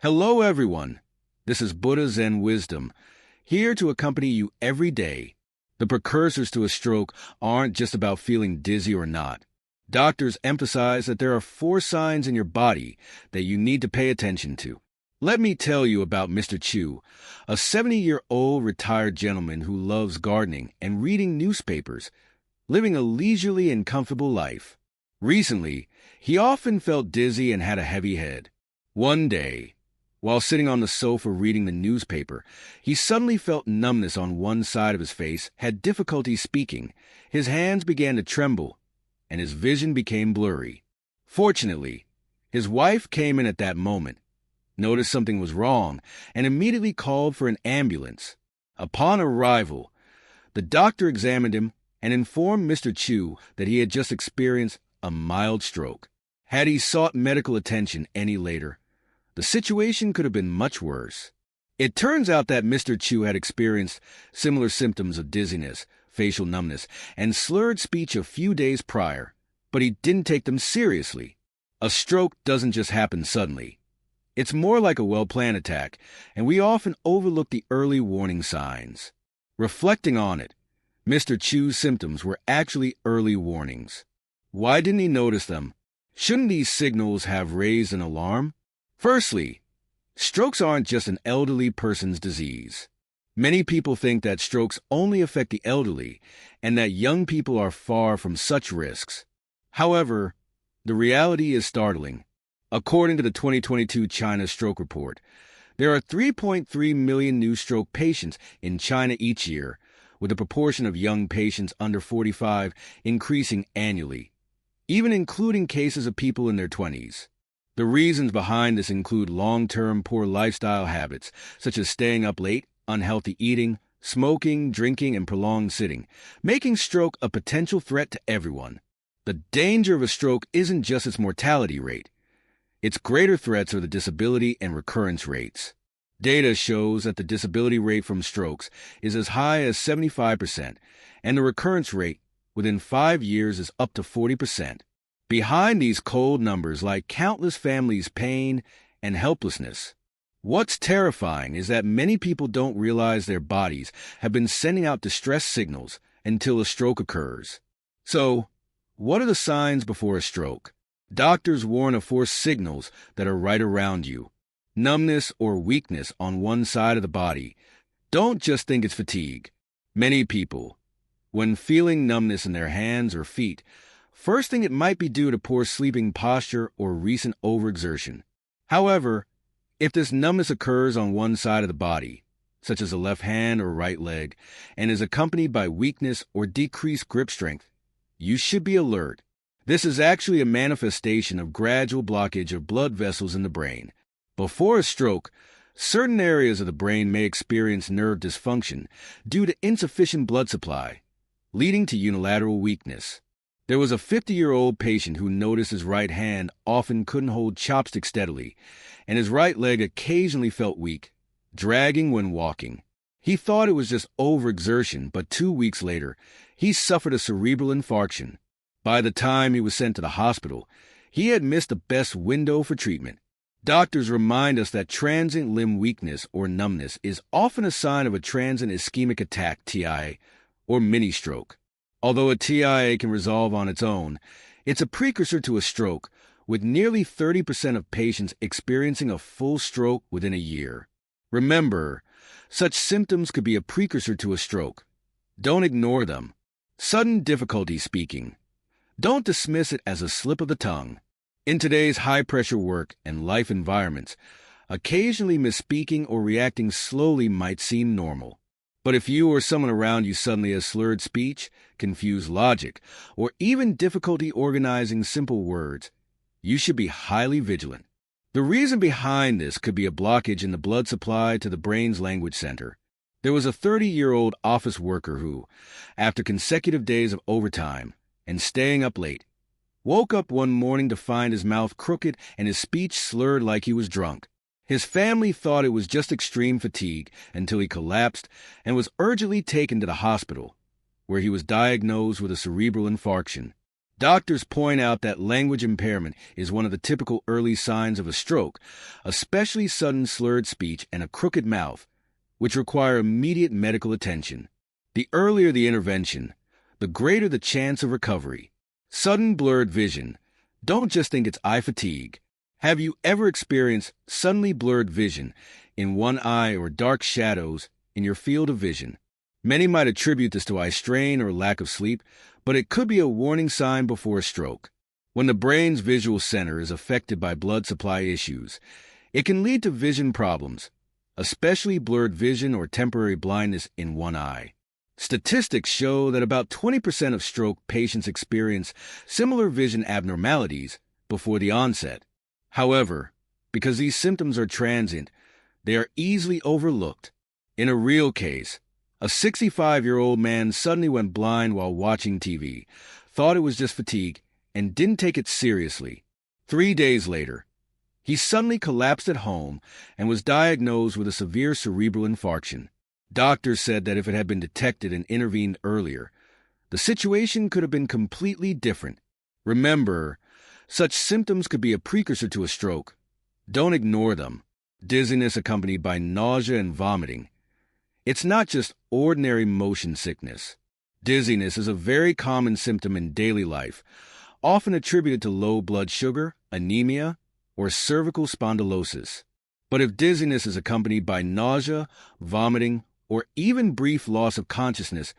Hello, everyone. This is Buddha Zen Wisdom, here to accompany you every day. The precursors to a stroke aren't just about feeling dizzy or not. Doctors emphasize that there are 4 signs in your body that you need to pay attention to. Let me tell you about Mr. Chu, a 70-year-old retired gentleman who loves gardening and reading newspapers, living a leisurely and comfortable life. Recently, he often felt dizzy and had a heavy head. One day, while sitting on the sofa reading the newspaper, he suddenly felt numbness on one side of his face, had difficulty speaking, his hands began to tremble, and his vision became blurry. Fortunately, his wife came in at that moment, noticed something was wrong, and immediately called for an ambulance. Upon arrival, the doctor examined him and informed Mr. Chu that he had just experienced a mild stroke. Had he sought medical attention any later, the situation could have been much worse. It turns out that Mr. Chu had experienced similar symptoms of dizziness, facial numbness, and slurred speech a few days prior, but he didn't take them seriously. A stroke doesn't just happen suddenly. It's more like a well-planned attack, and we often overlook the early warning signs. Reflecting on it, Mr. Chu's symptoms were actually early warnings. Why didn't he notice them? Shouldn't these signals have raised an alarm? Firstly, strokes aren't just an elderly person's disease. Many people think that strokes only affect the elderly and that young people are far from such risks. However, the reality is startling. According to the 2022 China Stroke Report, there are 3.3 million new stroke patients in China each year, with the proportion of young patients under 45 increasing annually, even including cases of people in their 20s. The reasons behind this include long-term poor lifestyle habits, such as staying up late, unhealthy eating, smoking, drinking, and prolonged sitting, making stroke a potential threat to everyone. The danger of a stroke isn't just its mortality rate. Its greater threats are the disability and recurrence rates. Data shows that the disability rate from strokes is as high as 75%, and the recurrence rate within 5 years is up to 40%. Behind these cold numbers lie countless families' pain and helplessness. What's terrifying is that many people don't realize their bodies have been sending out distress signals until a stroke occurs. So, what are the signs before a stroke? Doctors warn of 4 signals that are right around you. Numbness or weakness on one side of the body. Don't just think it's fatigue. Many people, when feeling numbness in their hands or feet, first thing it might be due to poor sleeping posture or recent overexertion. However, if this numbness occurs on one side of the body, such as the left hand or right leg, and is accompanied by weakness or decreased grip strength, you should be alert. This is actually a manifestation of gradual blockage of blood vessels in the brain. Before a stroke, certain areas of the brain may experience nerve dysfunction due to insufficient blood supply, leading to unilateral weakness. There was a 50-year-old patient who noticed his right hand often couldn't hold chopsticks steadily, and his right leg occasionally felt weak, dragging when walking. He thought it was just overexertion, but 2 weeks later, he suffered a cerebral infarction. By the time he was sent to the hospital, he had missed the best window for treatment. Doctors remind us that transient limb weakness or numbness is often a sign of a transient ischemic attack, TIA, or mini-stroke. Although a TIA can resolve on its own, it's a precursor to a stroke, with nearly 30% of patients experiencing a full stroke within a year. Remember, such symptoms could be a precursor to a stroke. Don't ignore them. Sudden difficulty speaking. Don't dismiss it as a slip of the tongue. In today's high-pressure work and life environments, occasionally misspeaking or reacting slowly might seem normal. But if you or someone around you suddenly has slurred speech, confused logic, or even difficulty organizing simple words, you should be highly vigilant. The reason behind this could be a blockage in the blood supply to the brain's language center. There was a 30-year-old office worker who, after consecutive days of overtime and staying up late, woke up one morning to find his mouth crooked and his speech slurred like he was drunk. His family thought it was just extreme fatigue until he collapsed and was urgently taken to the hospital, where he was diagnosed with a cerebral infarction. Doctors point out that language impairment is one of the typical early signs of a stroke, especially sudden slurred speech and a crooked mouth, which require immediate medical attention. The earlier the intervention, the greater the chance of recovery. Sudden blurred vision. Don't just think it's eye fatigue. Have you ever experienced suddenly blurred vision in one eye or dark shadows in your field of vision? Many might attribute this to eye strain or lack of sleep, but it could be a warning sign before a stroke. When the brain's visual center is affected by blood supply issues, it can lead to vision problems, especially blurred vision or temporary blindness in one eye. Statistics show that about 20% of stroke patients experience similar vision abnormalities before the onset. However, because these symptoms are transient, they are easily overlooked. In a real case, a 65-year-old man suddenly went blind while watching TV, thought it was just fatigue, and didn't take it seriously. 3 days later, he suddenly collapsed at home and was diagnosed with a severe cerebral infarction. Doctors said that if it had been detected and intervened earlier, the situation could have been completely different. Remember, such symptoms could be a precursor to a stroke. Don't ignore them. Dizziness accompanied by nausea and vomiting. It's not just ordinary motion sickness. Dizziness is a very common symptom in daily life, often attributed to low blood sugar, anemia, or cervical spondylosis. But if dizziness is accompanied by nausea, vomiting, or even brief loss of consciousness,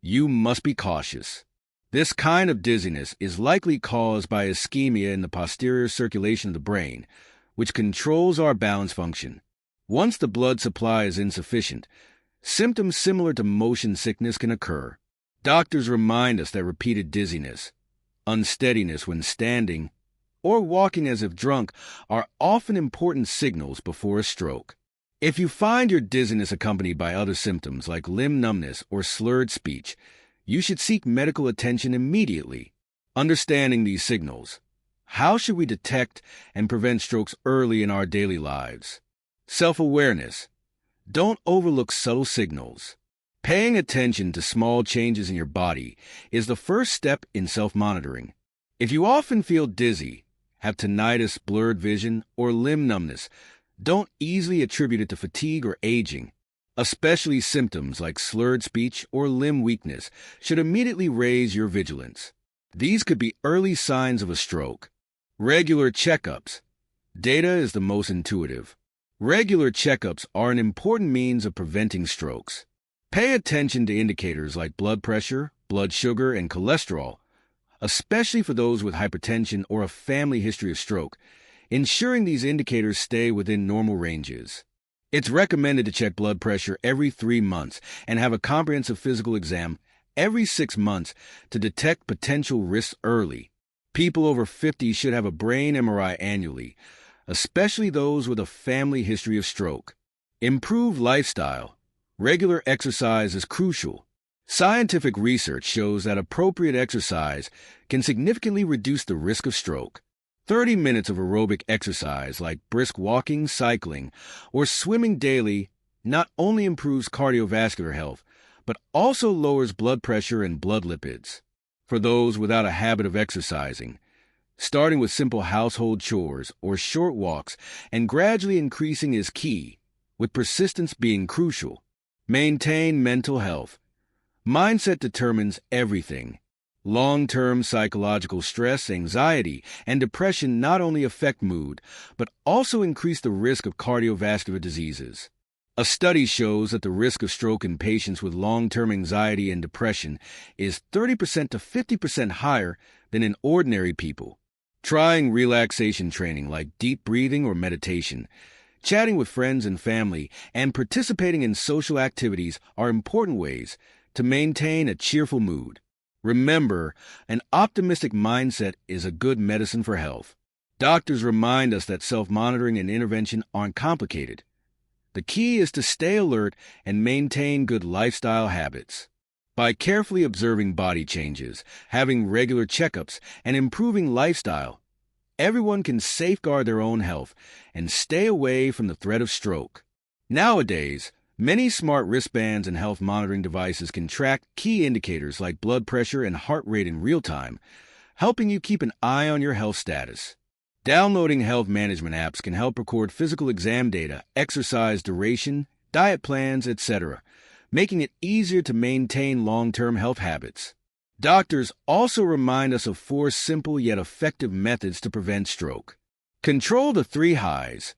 you must be cautious. This kind of dizziness is likely caused by ischemia in the posterior circulation of the brain, which controls our balance function. Once the blood supply is insufficient, symptoms similar to motion sickness can occur. Doctors remind us that repeated dizziness, unsteadiness when standing, or walking as if drunk are often important signals before a stroke. If you find your dizziness accompanied by other symptoms like limb numbness or slurred speech, you should seek medical attention immediately. Understanding these signals, how should we detect and prevent strokes early in our daily lives? Self-awareness. Don't overlook subtle signals. Paying attention to small changes in your body is the first step in self-monitoring. If you often feel dizzy, have tinnitus, blurred vision, or limb numbness, don't easily attribute it to fatigue or aging. Especially symptoms like slurred speech or limb weakness should immediately raise your vigilance. These could be early signs of a stroke. Regular checkups. Data is the most intuitive. Regular checkups are an important means of preventing strokes. Pay attention to indicators like blood pressure, blood sugar, and cholesterol, especially for those with hypertension or a family history of stroke, ensuring these indicators stay within normal ranges. It's recommended to check blood pressure every 3 months and have a comprehensive physical exam every 6 months to detect potential risks early. People over 50 should have a brain MRI annually, especially those with a family history of stroke. Improved lifestyle. Regular exercise is crucial. Scientific research shows that appropriate exercise can significantly reduce the risk of stroke. 30 minutes of aerobic exercise like brisk walking, cycling, or swimming daily not only improves cardiovascular health, but also lowers blood pressure and blood lipids. For those without a habit of exercising, starting with simple household chores or short walks and gradually increasing is key, with persistence being crucial. Maintain mental health. Mindset determines everything. Long-term psychological stress, anxiety, and depression not only affect mood, but also increase the risk of cardiovascular diseases. A study shows that the risk of stroke in patients with long-term anxiety and depression is 30% to 50% higher than in ordinary people. Trying relaxation training like deep breathing or meditation, chatting with friends and family, and participating in social activities are important ways to maintain a cheerful mood. Remember, an optimistic mindset is a good medicine for health. Doctors remind us that self-monitoring and intervention aren't complicated. The key is to stay alert and maintain good lifestyle habits. By carefully observing body changes, having regular checkups, and improving lifestyle, everyone can safeguard their own health and stay away from the threat of stroke. Nowadays, many smart wristbands and health monitoring devices can track key indicators like blood pressure and heart rate in real time, helping you keep an eye on your health status. Downloading health management apps can help record physical exam data, exercise duration, diet plans, etc., making it easier to maintain long-term health habits. Doctors also remind us of 4 simple yet effective methods to prevent stroke. Control the 3 highs.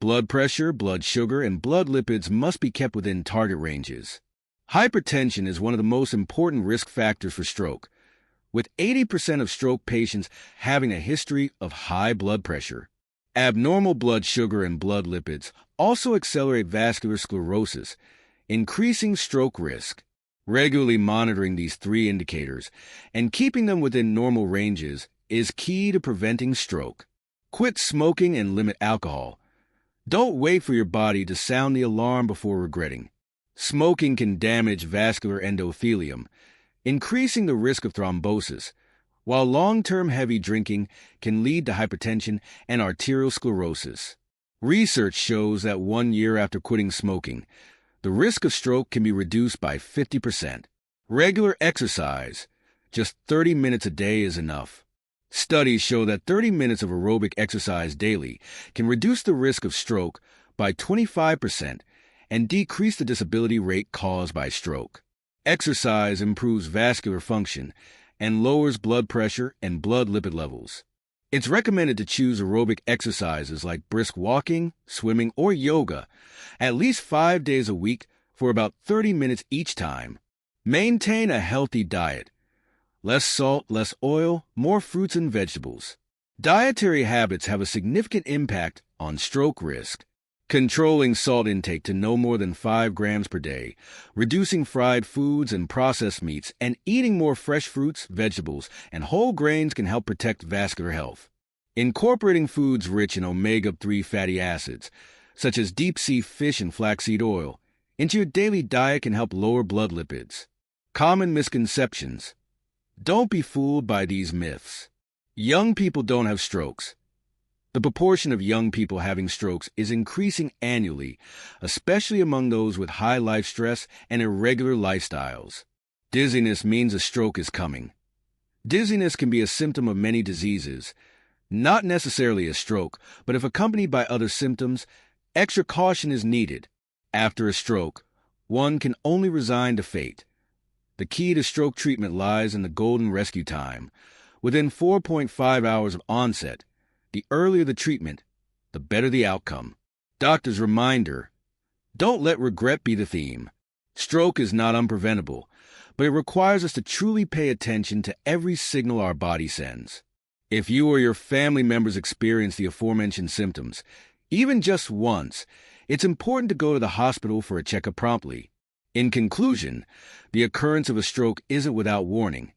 Blood pressure, blood sugar, and blood lipids must be kept within target ranges. Hypertension is one of the most important risk factors for stroke, with 80% of stroke patients having a history of high blood pressure. Abnormal blood sugar and blood lipids also accelerate vascular sclerosis, increasing stroke risk. Regularly monitoring these 3 indicators and keeping them within normal ranges is key to preventing stroke. Quit smoking and limit alcohol. Don't wait for your body to sound the alarm before regretting. Smoking can damage vascular endothelium, increasing the risk of thrombosis, while long-term heavy drinking can lead to hypertension and arterial sclerosis. Research shows that 1 year after quitting smoking, the risk of stroke can be reduced by 50%. Regular exercise, just 30 minutes a day is enough. Studies show that 30 minutes of aerobic exercise daily can reduce the risk of stroke by 25% and decrease the disability rate caused by stroke. Exercise improves vascular function and lowers blood pressure and blood lipid levels. It's recommended to choose aerobic exercises like brisk walking, swimming, or yoga at least 5 days a week for about 30 minutes each time. Maintain a healthy diet. Less salt, less oil, more fruits and vegetables. Dietary habits have a significant impact on stroke risk. Controlling salt intake to no more than 5 grams per day, reducing fried foods and processed meats, and eating more fresh fruits, vegetables, and whole grains can help protect vascular health. Incorporating foods rich in omega-3 fatty acids, such as deep-sea fish and flaxseed oil, into your daily diet can help lower blood lipids. Common misconceptions. Don't be fooled by these myths. Young people don't have strokes. The proportion of young people having strokes is increasing annually, especially among those with high life stress and irregular lifestyles. Dizziness means a stroke is coming. Dizziness can be a symptom of many diseases, not necessarily a stroke, but if accompanied by other symptoms, extra caution is needed. After a stroke, one can only resign to fate. The key to stroke treatment lies in the golden rescue time. Within 4.5 hours of onset, the earlier the treatment, the better the outcome. Doctor's reminder: don't let regret be the theme. Stroke is not unpreventable, but it requires us to truly pay attention to every signal our body sends. If you or your family members experience the aforementioned symptoms, even just once, it's important to go to the hospital for a checkup promptly. In conclusion, the occurrence of a stroke isn't without warning.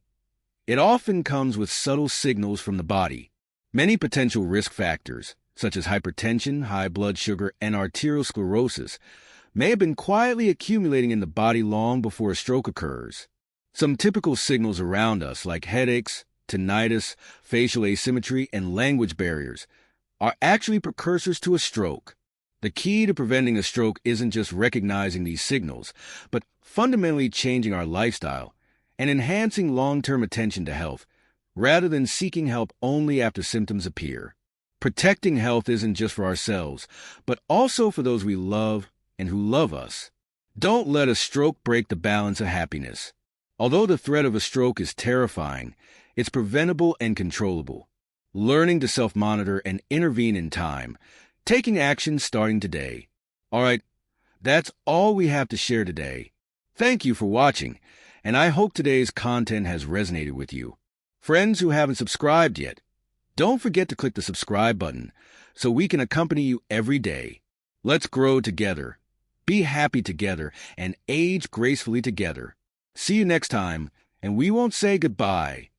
It often comes with subtle signals from the body. Many potential risk factors, such as hypertension, high blood sugar, and arterial sclerosis, may have been quietly accumulating in the body long before a stroke occurs. Some typical signals around us, like headaches, tinnitus, facial asymmetry, and language barriers, are actually precursors to a stroke. The key to preventing a stroke isn't just recognizing these signals, but fundamentally changing our lifestyle and enhancing long-term attention to health, rather than seeking help only after symptoms appear. Protecting health isn't just for ourselves, but also for those we love and who love us. Don't let a stroke break the balance of happiness. Although the threat of a stroke is terrifying, it's preventable and controllable. Learning to self-monitor and intervene in time, taking action starting today. All right, that's all we have to share today. Thank you for watching, and I hope today's content has resonated with you. Friends who haven't subscribed yet, don't forget to click the subscribe button so we can accompany you every day. Let's grow together, be happy together, and age gracefully together. See you next time, and we won't say goodbye.